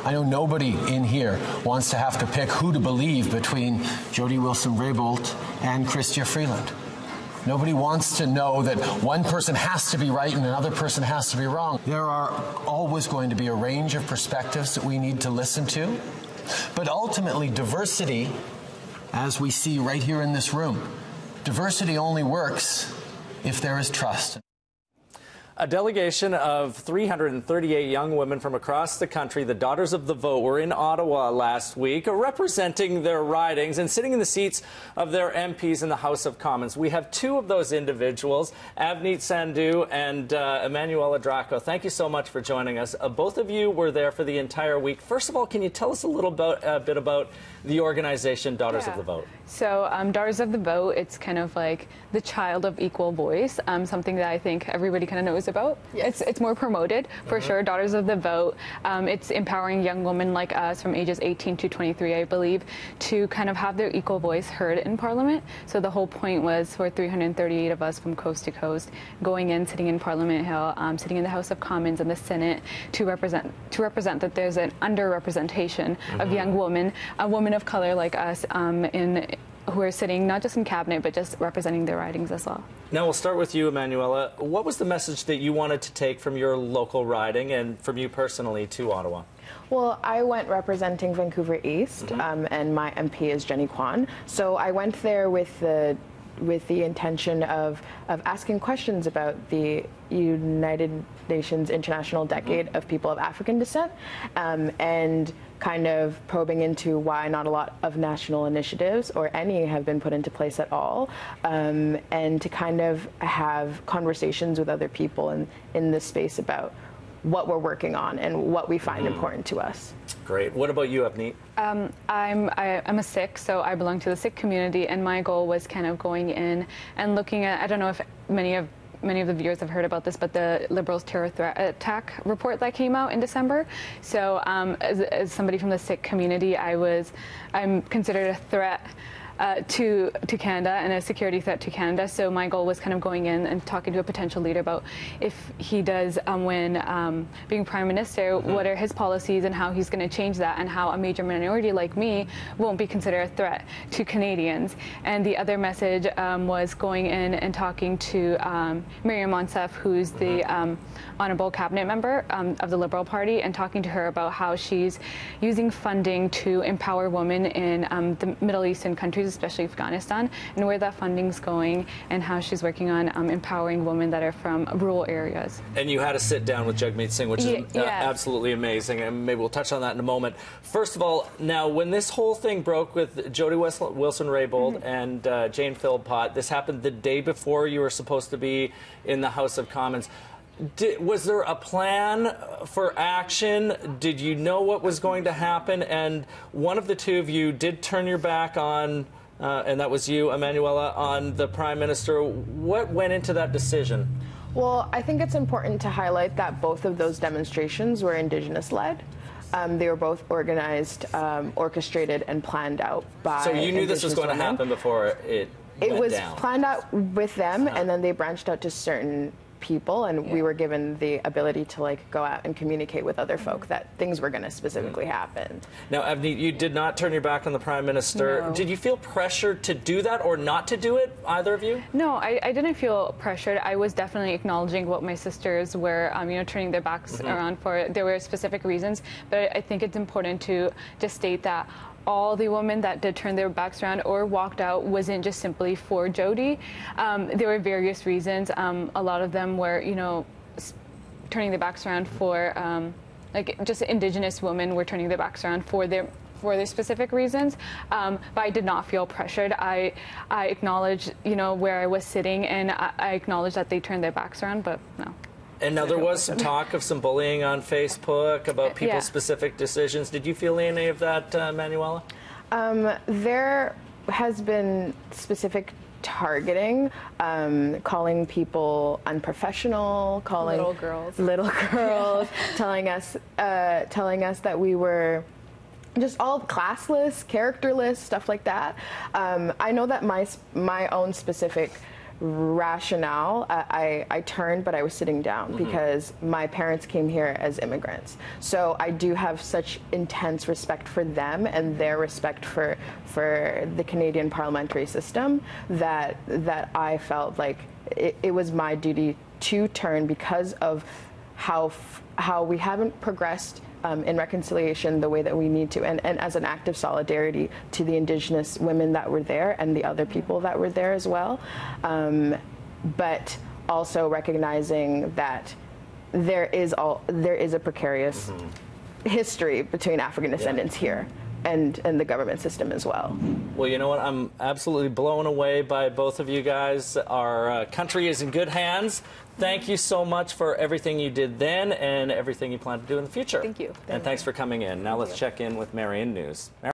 I know nobody in here wants to have to pick who to believe between Jody Wilson-Raybould and Chrystia Freeland. Nobody wants to know that one person has to be right and another person has to be wrong. There are always going to be a range of perspectives that we need to listen to. But ultimately, diversity, as we see right here in this room, diversity only works if there is trust. A delegation of 338 young women from across the country, the Daughters of the Vote, were in Ottawa last week representing their ridings and sitting in the seats of their MPs in the House of Commons. We have two of those individuals, Avneet Sandhu and Emanuela Draco. Thank you so much for joining us. Both of you were there for the entire week. First of all, can you tell us a little bit about the organization Daughters of the Vote? So Daughters of the Vote, it's kind of like the child of equal voice, something that I think everybody kind of knows about. Yes. It's more promoted, for sure. Daughters of the Vote, it's empowering young women like us from ages 18 to 23, I believe, to kind of have their equal voice heard in Parliament. So the whole point was for 338 of us from coast to coast going in, sitting in Parliament Hill, sitting in the House of Commons and the Senate to represent that there's an underrepresentation of young women of color like us who are sitting not just in cabinet but just representing their ridings as well. Now we'll start with you, Emanuela. What was the message that you wanted to take from your local riding and from you personally to Ottawa? Well, I went representing Vancouver East, and my MP is Jenny Kwan. So I went there with the intention of asking questions about the United Nations International Decade of People of African Descent, and kind of probing into why not a lot of national initiatives or any have been put into place at all, and to kind of have conversations with other people in this space about what we're working on and what we find important to us. Great. What about you, Avneet? I'm a Sikh, so I belong to the Sikh community, and my goal was kind of going in and looking at, I don't know if many of the viewers have heard about this, but the Liberals' terror threat attack report that came out in December. So as somebody from the Sikh community, I'm considered a threat to Canada and a security threat to Canada. So my goal was kind of going in and talking to a potential leader about if he does win being Prime Minister, what are his policies and how he's going to change that, and how a major minority like me won't be considered a threat to Canadians. And the other message was going in and talking to Miriam Monsef, who's the honourable cabinet member of the Liberal Party, and talking to her about how she's using funding to empower women in the Middle Eastern countries, especially Afghanistan, and where that funding's going, and how she's working on empowering women that are from rural areas. And you had a sit down with Jagmeet Singh, which is absolutely amazing, and maybe we'll touch on that in a moment. First of all, now, when this whole thing broke with Jody Wilson-Raybould and Jane Philpott, this happened the day before you were supposed to be in the House of Commons. Was there a plan for action? Did you know what was going to happen? And one of the two of you did turn your back on, and that was you, Emanuela, on the Prime Minister. What went into that decision? Well, I think it's important to highlight that both of those demonstrations were Indigenous-led. They were both organized, orchestrated, and planned out by So you knew this was going to happen before it went was down. Planned out with them, and then they branched out to certain people, and we were given the ability to go out and communicate with other folk that things were going to specifically happen. Now, Avneet, you did not turn your back on the Prime Minister. No. Did you feel pressured to do that or not to do it, either of you? No, I didn't feel pressured. I was definitely acknowledging what my sisters were, turning their backs around for. There were specific reasons, but I think it's important to just state that all the women that did turn their backs around or walked out wasn't just simply for Jody. There were various reasons. A lot of them were, turning their backs around for, just Indigenous women were turning their backs around for their specific reasons, but I did not feel pressured. I acknowledged, where I was sitting, and I acknowledged that they turned their backs around, but no. And now there was some talk of some bullying on Facebook about people's specific decisions. Did you feel any of that, Emanuela? There has been specific targeting, calling people unprofessional, calling little girls, telling us that we were just all classless, characterless, stuff like that. I know that my own specific rationale, I turned, but I was sitting down because my parents came here as immigrants. So I do have such intense respect for them and their respect for the Canadian parliamentary system that I felt like it was my duty to turn because of how we haven't progressed in reconciliation the way that we need to, and as an act of solidarity to the Indigenous women that were there and the other people that were there as well, but also recognizing that there is a precarious history between African descendants here and the government system as well. Well, you know what? I'm absolutely blown away by both of you guys. Our country is in good hands. Thank you so much for everything you did then and everything you plan to do in the future. Thank you. And thanks for coming in. Now let's check in with Marion News.